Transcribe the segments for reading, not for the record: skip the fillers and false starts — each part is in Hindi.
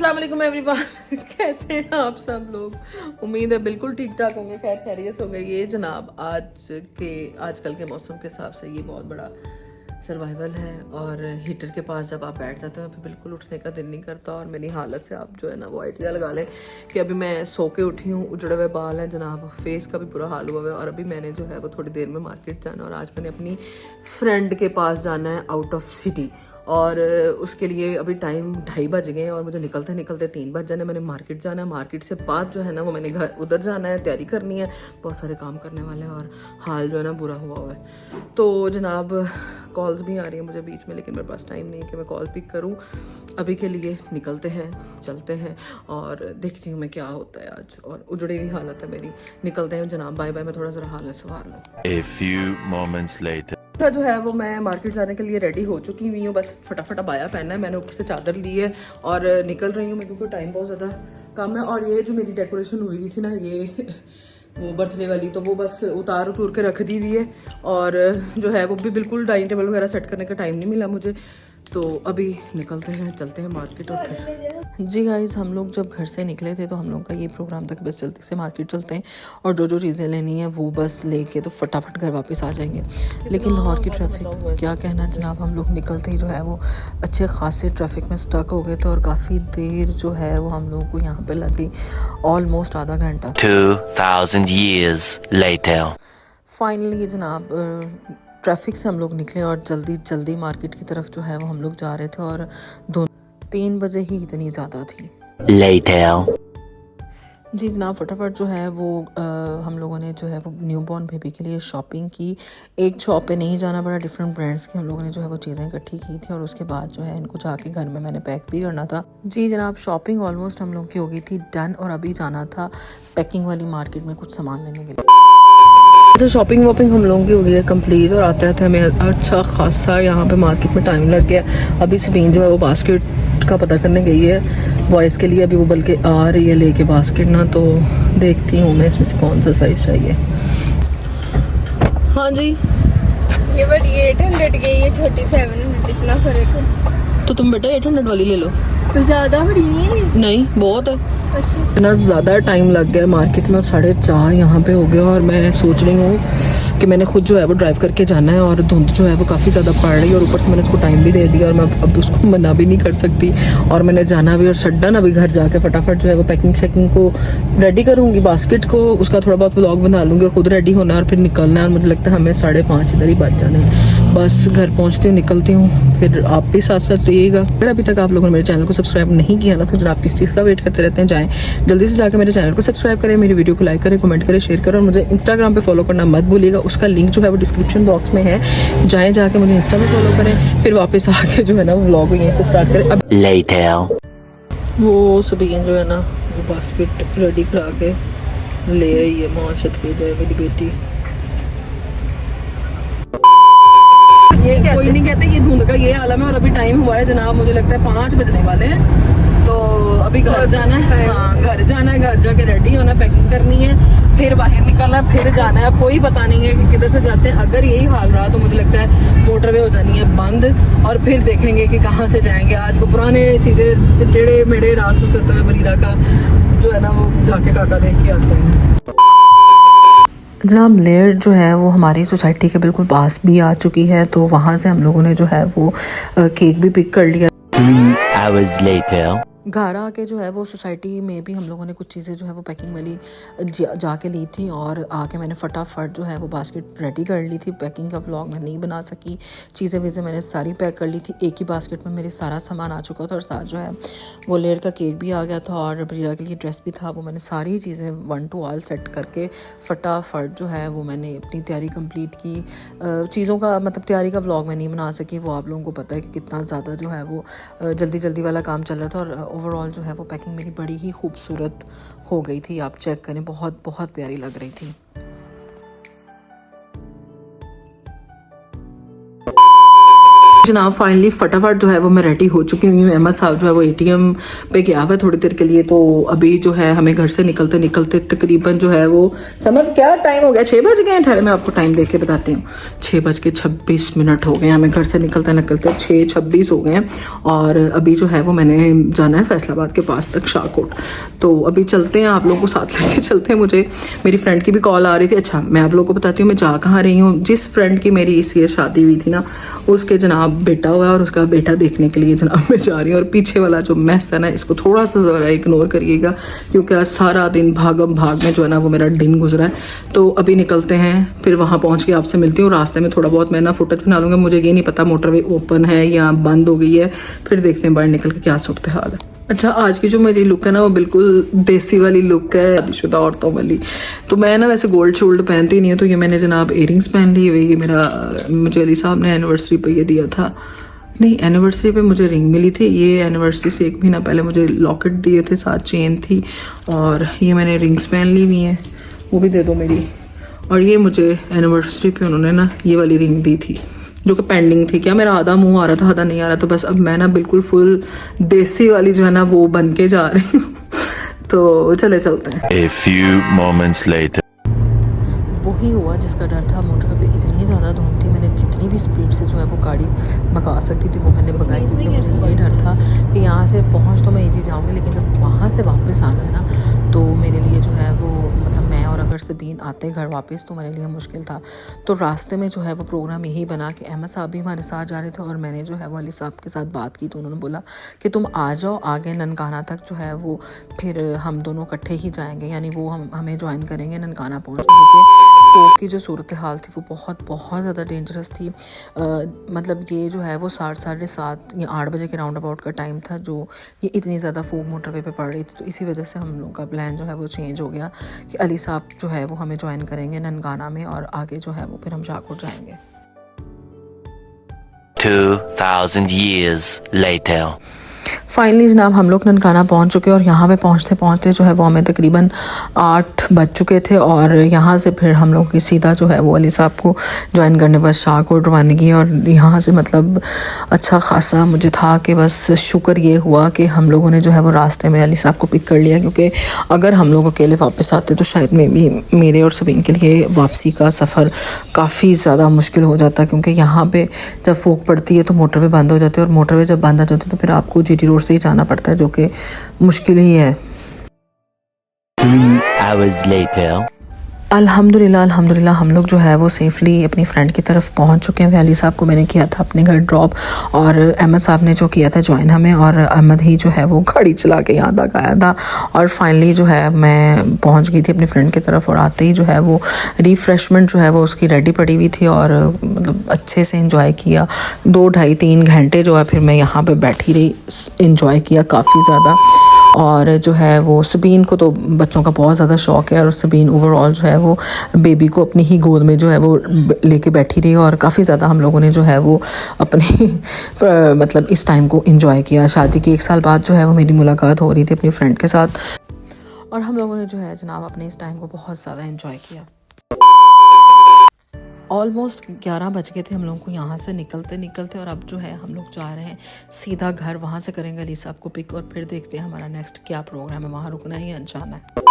अस्सलाम वालेकुम एवरीवन। कैसे हैं आप सब लोग? उम्मीद है बिल्कुल ठीक ठाक होंगे, खैर खैरियत हो गई। ये जनाब आजकल के मौसम के हिसाब से ये बहुत बड़ा सर्वाइवल है। और हीटर के पास जब आप बैठ जाते हो फिर बिल्कुल उठने का दिल नहीं करता। और मेरी हालत से आप जो है ना वो आइडिया लगा लें कि अभी मैं सो के उठी हूँ, उजड़े हुए बाल हैं जनाब, फेस का भी बुरा हाल हुआ है। और अभी मैंने जो है वो थोड़ी देर में मार्केट जाना है और आज मैंने अपनी फ्रेंड के पास जाना है आउट ऑफ सिटी। और उसके लिए अभी टाइम 2:30 बज गए हैं और मुझे निकलते निकलते 3 बज जाने। मैंने मार्केट जाना है, मार्केट से बाद जो है ना वो मैंने घर उधर जाना है, तैयारी करनी है, बहुत सारे काम करने वाले हैं और हाल जो है ना बुरा हुआ है। तो जनाब कॉल्स भी आ रही हैं मुझे बीच में, लेकिन मेरे पास टाइम नहीं है कि मैं कॉल पिक करूं। अभी के लिए निकलते हैं, चलते हैं और देखती हूँ मैं क्या होता है आज। और उजड़ी हुई हालत है मेरी। निकलते हैं जनाब, बाय बाय। मैं थोड़ा सा हालत संवार लूँ। A few moments later. जो है वो मैं मार्केट जाने के लिए रेडी हो चुकी हुई हूँ, बस फटाफट बाया पहनना है। मैंने ऊपर से चादर ली है और निकल रही हूँ मैं, क्योंकि टाइम बहुत ज़्यादा कम है। और ये जो मेरी डेकोरेशन हुई हुई थी ना, ये वो बर्थडे वाली, तो वो बस उतार के रख दी हुई है। और जो है वो भी बिल्कुल डाइनिंग टेबल वगैरह सेट करने का टाइम नहीं मिला मुझे। तो अभी निकलते हैं, चलते हैं मार्केट। और फिर जी गाइस, हम लोग जब घर से निकले थे तो हम लोग का ये प्रोग्राम था कि बस जल्दी से मार्केट चलते हैं और जो जो चीज़ें लेनी है वो बस लेके तो फटाफट घर वापस आ जाएंगे। लेकिन लाहौर की ट्रैफिक क्या कहना जनाब, हम लोग निकलते ही जो है वो अच्छे खासे ट्रैफिक में स्टक हो गए थे और काफ़ी देर जो है वो हम लोगों को यहाँ पे लग गई, ऑलमोस्ट आधा घंटा। 2000 years later. फाइनली जनाब ट्रैफिक से हम लोग निकले और जल्दी जल्दी मार्केट की तरफ जो है वो हम लोग जा रहे थे। और 2-3 बजे ही इतनी ज़्यादा थी। Later. जी जनाब, फटाफट जो है वो हम लोगों ने जो है वो न्यूबॉर्न बेबी के लिए शॉपिंग की। एक शॉप पे नहीं जाना पड़ा, डिफरेंट ब्रांड्स की हम लोगों ने जो है वो चीज़ें इकट्ठी की थी। और उसके बाद जो है इनको जाके घर में मैंने पैक भी करना था। जी जनाब, शॉपिंग ऑलमोस्ट हम लोग की हो गई थी डन और अभी जाना था पैकिंग वाली मार्केट में कुछ सामान लेने के लिए। अच्छा, शॉपिंग वॉपिंग हम लोगों की हो गई है कंप्लीट और आते आते हमें अच्छा खासा यहाँ पे मार्केट में टाइम लग गया। अभी समीन जो है वो बास्केट का पता करने गई है बॉयज़ के लिए, अभी वो बल्कि आ रही है लेके बास्केट ना। तो देखती हूँ मैं इसमें से कौन सा साइज़ चाहिए। हाँ जी, ये बड़ी 800 की, ये छोटी 700, इतना फर्क है। तो तुम बेटा 800 वाली ले लो। तो ज्यादा बड़ी नहीं है ये? नहीं, बहुत है। अच्छा, इतना ज़्यादा टाइम लग गया मार्केट में, 4:30 यहाँ पे हो गया। और मैं सोच रही हूँ कि मैंने खुद जो है वो ड्राइव करके जाना है और धुंध जो है वो काफ़ी ज़्यादा पड़ रही है और ऊपर से मैंने उसको टाइम भी दे दिया और मैं अब उसको मना भी नहीं कर सकती। और मैंने जाना भी और सडन अभी घर जाके फटाफट जो है वो पैकिंग शैकिंग को रेडी करूँगी, बास्केट को, उसका थोड़ा बहुत व्लॉग बना लूँगी और खुद रेडी होना है और फिर निकलना है। और मुझे लगता है हमें 5:30 इधर ही बच जाना है। बस घर पहुँचती हूँ, निकलती हूँ, फिर आप भी साथ साथ रहिएगा। अगर अभी तक आप लोगों ने मेरे चैनल को सब्सक्राइब नहीं किया ना तो जनाब किस चीज़ का वेट करते रहते हैं, जाएँ जल्दी से जाकर मेरे चैनल को सब्सक्राइब करें, मेरी वीडियो को लाइक करें, कमेंट करें, शेयर करें। और मुझे इंस्टाग्राम पे फॉलो करना मत भूलिएगा, उसका लिंक जो है वो डिस्क्रिप्शन बॉक्स में है, जाएँ जाके मुझे इंस्टा पे फॉलो करें। फिर वापस आके जो है ना वो व्लॉग यहीं से स्टार्ट करें। अब Later. वो सभी जो है ना वो बास्केट रेडी करा के ले आई है, माशात पे जाए मेरी बेटी। कोई नहीं कहते ये धुंध का ये आलम है। और अभी टाइम हुआ है जनाब, मुझे लगता है 5 बजने वाले हैं। तो अभी घर जाना है, हाँ घर जाना है, घर जाके रेडी होना, पैकिंग करनी है, फिर बाहर निकलना है, फिर जाना है। कोई पता नहीं है कि किधर से जाते हैं। अगर यही हाल रहा तो मुझे लगता है मोटरवे हो जानी है बंद और फिर देखेंगे कि कहाँ से जाएंगे। आज को पुराने सीधे टेढ़े मेढ़े रास्तों से होता है बरीरा का जो है ना वो जाके काका देख के आते हैं। जनाब लेयर जो है वो हमारी सोसाइटी के बिल्कुल पास भी आ चुकी है, तो वहाँ से हम लोगों ने जो है वो केक भी पिक कर लिया। 3 hours later. घर आके जो है वो सोसाइटी में भी हम लोगों ने कुछ चीज़ें जो है वो पैकिंग वाली जाके ली थी और आके मैंने फटाफट जो है वो बास्केट रेडी कर ली थी। पैकिंग का व्लॉग मैं नहीं बना सकी, चीज़ें वीज़ें मैंने सारी पैक कर ली थी। एक ही बास्केट में मेरे सारा सामान आ चुका था और साथ जो है वो लेयर का केक भी आ गया था और बरीरा के लिए ड्रेस भी था। वो मैंने सारी चीज़ें 1 to all सेट करके फटाफट जो है वो मैंने अपनी तैयारी कंप्लीट की। चीज़ों का मतलब तैयारी का व्लॉग मैं नहीं बना सकी, वो आप लोगों को पता है कि कितना ज़्यादा जो है वो जल्दी जल्दी वाला काम चल रहा था। और ओवरऑल जो है वो पैकिंग मेरी बड़ी ही खूबसूरत हो गई थी, आप चेक करें, बहुत बहुत प्यारी लग रही थी। जनाब फाइनली फटाफट जो है वो मैं रेडी हो चुकी हूँ। अहमद साहब जो है वो एटीएम पे गया हुआ है थोड़ी देर के लिए, तो अभी जो है हमें घर से निकलते निकलते तकरीबन जो है वो समर क्या टाइम हो गया, 6 बज गए हैं। ठहरे मैं आपको टाइम देख के बताती हूँ, 6:26 हो गए हैं हमें घर से निकलते निकलते, 6:26 हो गए हैं। और अभी जो है वो मैंने जाना है फैसलाबाद के पास तक शाहकोट, तो अभी चलते हैं, आप लोगों को साथ लेके चलते हैं। मुझे मेरी फ्रेंड की भी कॉल आ रही थी। अच्छा मैं आप लोगों को बताती हूँ मैं जा कहाँ रही हूँ। जिस फ्रेंड की मेरी इस ईयर शादी हुई थी ना, उसके जनाब बेटा हुआ है और उसका बेटा देखने के लिए जनाब मैं जा रही हूँ। और पीछे वाला जो मैस है ना, इसको थोड़ा सा ज़रा इग्नोर करिएगा, क्योंकि आज सारा दिन भागम भाग में जो है ना वो मेरा दिन गुजरा है। तो अभी निकलते हैं, फिर वहाँ पहुँच के आपसे मिलती हूँ। रास्ते में थोड़ा बहुत मैं ना फुटेज बना लूँगा। मुझे ये नहीं पता मोटरवे ओपन है या बंद हो गई है, फिर देखते हैं बाहर निकल के क्या सूरत हाल है। अच्छा आज की जो मेरी लुक है ना वो बिल्कुल देसी वाली लुक है, शादीशुदा औरतों वाली। तो मैं ना वैसे गोल्ड शोल्ड पहनती नहीं हूँ, तो ये मैंने जनाब इयरिंग्स पहन ली हुई। ये मेरा मुझे अली साहब ने एनिवर्सरी पे ये दिया था, नहीं एनिवर्सरी पे मुझे रिंग मिली थी। ये एनिवर्सरी से 1 महीना पहले मुझे लॉकेट दिए थे, साथ चेन थी, और ये मैंने रिंग्स पहन ली हुई हैं, वो भी दे दो मेरी। और ये मुझे एनिवर्सरी पे उन्होंने ना ये वाली रिंग दी थी जो कि पेंडिंग थी। क्या मेरा आधा मुंह आ रहा था, आधा नहीं आ रहा, तो बस अब मैं ना बिल्कुल फुल देसी वाली जो है ना वो बन के जा रही हूँ। तो चले चलते हैं। A few moments later. वही हुआ जिसका डर था। मोटरवे पे इतनी ज़्यादा धुंध थी, मैंने जितनी भी स्पीड से जो है वो गाड़ी भगा सकती थी वो मैंने भगाई, क्योंकि मुझे ये डर था कि यहाँ से पहुँच तो मैं इजी जाऊँगी, लेकिन जब वहाँ से वापस आना है ना तो मेरे लिए जो है वो मतलब मैं और अगर सबीन आते घर वापस तो मेरे लिए मुश्किल था। तो रास्ते में जो है वो प्रोग्राम यही बना कि अहमद साहब भी हमारे साथ जा रहे थे, और मैंने जो है वो अली साहब के साथ बात की, तो उन्होंने बोला कि तुम आ जाओ आगे ननकाना तक जो है वो फिर हम दोनों इकट्ठे ही जाएंगे, यानी वो हमें ज्वाइन करेंगे ननकाना पहुँच, क्योंकि फोक की जो सूरत हाल थी वो बहुत बहुत ज़्यादा डेंजरस थी। मतलब ये जो है वो 7:30 या 8 बजे के राउंड अबाउट का टाइम था जो ये इतनी ज़्यादा फोक मोटरवे पे पड़ रही थी। तो इसी वजह से हम लोग का प्लान जो है वो चेंज हो गया कि अली साहब जो है वो हमें ज्वाइन करेंगे ननकाना में, और आगे जो है वो फिर हम शाहकोट जाएंगे। 2000 years later. फाइनली जनाब हम लोग ननकाना पहुंच चुके और यहाँ पे पहुँचते पहुँचते जो है वो हमें तकरीबन 8 बज चुके थे, और यहाँ से फिर हम लोग की सीधा जो है वो अली साहब को ज्वाइन करने पर शाहकोट रवानगी। और यहाँ से मतलब अच्छा खासा मुझे था कि बस शुक्र ये हुआ कि हम लोगों ने जो है वो रास्ते में अली साहब को पिक कर लिया, क्योंकि अगर हम लोग अकेले वापस आते तो शायद मेरे और सबीन के लिए वापसी का सफ़र काफ़ी ज़्यादा मुश्किल हो जाता, क्योंकि यहाँ पर जब फोक पड़ती है तो मोटरवे बंद हो जाती है, और मोटरवे जब बंद हो जाती है तो फिर आपको जीटी रोड से ही जाना पड़ता है, जो कि मुश्किल ही है। 3 hours later. अल्हम्दुलिल्लाह हम लोग जो है वो सेफ़ली अपनी फ्रेंड की तरफ पहुंच चुके हैं। अली साहब को मैंने किया था अपने घर ड्रॉप, और अहमद साहब ने जो किया था ज्वाइन हमें, और अहमद ही जो है वो गाड़ी चला के यहाँ तक आया था। और फाइनली जो है मैं पहुंच गई थी अपनी फ्रेंड की तरफ, और आते ही जो है वो रिफ़्रेशमेंट जो है वो उसकी रेडी पड़ी हुई थी, और मतलब अच्छे से इंजॉय किया। 2 ढाई 3 घंटे जो है फिर मैं यहाँ पर बैठी रही, इंजॉय किया काफ़ी ज़्यादा। और जो है वो सबीन को तो बच्चों का बहुत ज़्यादा शौक़ है, और सबीन ओवरऑल जो है वो बेबी को अपनी ही गोद में जो है वो लेके बैठी रही, और काफ़ी ज़्यादा हम लोगों ने जो है वो अपने मतलब इस टाइम को एंजॉय किया। शादी के 1 साल बाद जो है वो मेरी मुलाकात हो रही थी अपनी फ्रेंड के साथ, और हम लोगों ने जो है जनाब अपने इस टाइम को बहुत ज़्यादा एंजॉय किया। ऑलमोस्ट 11 बज गए थे हम लोगों को यहाँ से निकलते, और अब जो है हम लोग जा रहे हैं सीधा घर। वहाँ से करेंगे अली साहब को पिक, और फिर देखते हैं हमारा नेक्स्ट क्या प्रोग्राम है, वहाँ रुकना है या जाना है।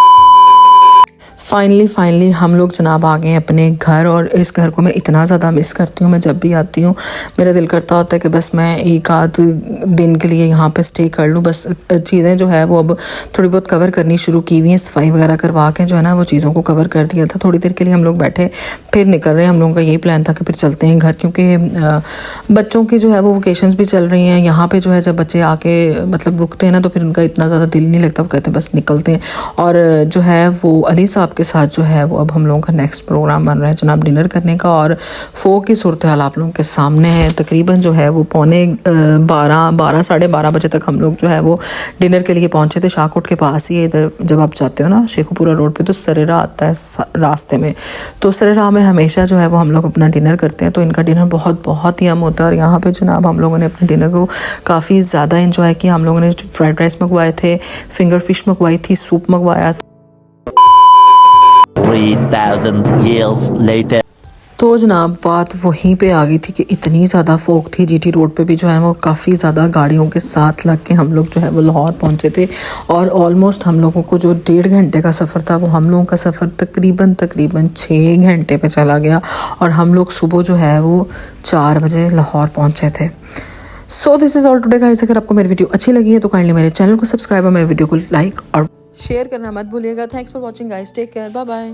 फाइनली हम लोग जनाब आ गए अपने घर, और इस घर को मैं इतना ज़्यादा मिस करती हूँ। मैं जब भी आती हूँ मेरा दिल करता होता है कि बस मैं एक आध दिन के लिए यहाँ पे स्टे कर लूँ। बस चीज़ें जो है वो अब थोड़ी बहुत कवर करनी शुरू की हुई हैं, सफाई वगैरह करवा के जो है ना वो चीज़ों को कवर कर दिया था। थोड़ी देर के लिए हम लोग बैठे, फिर निकल रहे हैं। हम लोगों का यही प्लान था कि फिर चलते हैं घर, क्योंकि बच्चों की जो है वो वोकेशंस भी चल रही हैं। यहाँ पर जो है जब बच्चे आके मतलब रुकते हैं ना तो फिर उनका इतना ज़्यादा दिल नहीं लगता, वो कहते हैं बस निकलते हैं। और जो है वो अली साहब के साथ जो है वो अब हम लोगों का नेक्स्ट प्रोग्राम बन रहा है जनाब डिनर करने का, और फोक की सूरत हाल आप लोगों के सामने है। तकरीबन जो है वो 12 साढ़े 12 बजे तक हम लोग जो है वो डिनर के लिए पहुंचे थे। शाहकोट के पास ही इधर जब आप जाते हो ना शेखुपुरा रोड पे तो सरेरा आता है रास्ते में, तो सरेरा में हमेशा जो है वो हम लोग अपना डिनर करते हैं। तो इनका डिनर बहुत ही अहम होता है, और यहाँ पे जनाब हम लोगों ने अपने डिनर को काफ़ी ज़्यादा इंजॉय किया। हम लोगों ने फ्राइड राइस मंगवाए थे, फिंगर फिश मंगवाई थी, सूप मंगवाया था। 3000 years later. तो जनाब बात वहीं पे आ गई थी कि इतनी ज़्यादा फोक थी जीटी रोड पे भी जो है वो काफ़ी ज़्यादा गाड़ियों के साथ लग के हम लोग जो है वो लाहौर पहुंचे थे। और ऑलमोस्ट हम लोगों को जो 1.5 घंटे का सफ़र था वो हम लोगों का सफ़र तकरीबन 6 घंटे पे चला गया। और हम लोग सुबह जो है वो 4 बजे लाहौर पहुँचे थे। So this is all today guys. अगर आपको मेरी वीडियो अच्छी लगी है तो काइंडली मेरे चैनल को सब्सक्राइब और मेरे वीडियो को लाइक और शेयर करना मत भूलिएगा। Thanks for watching guys, take care, bye bye.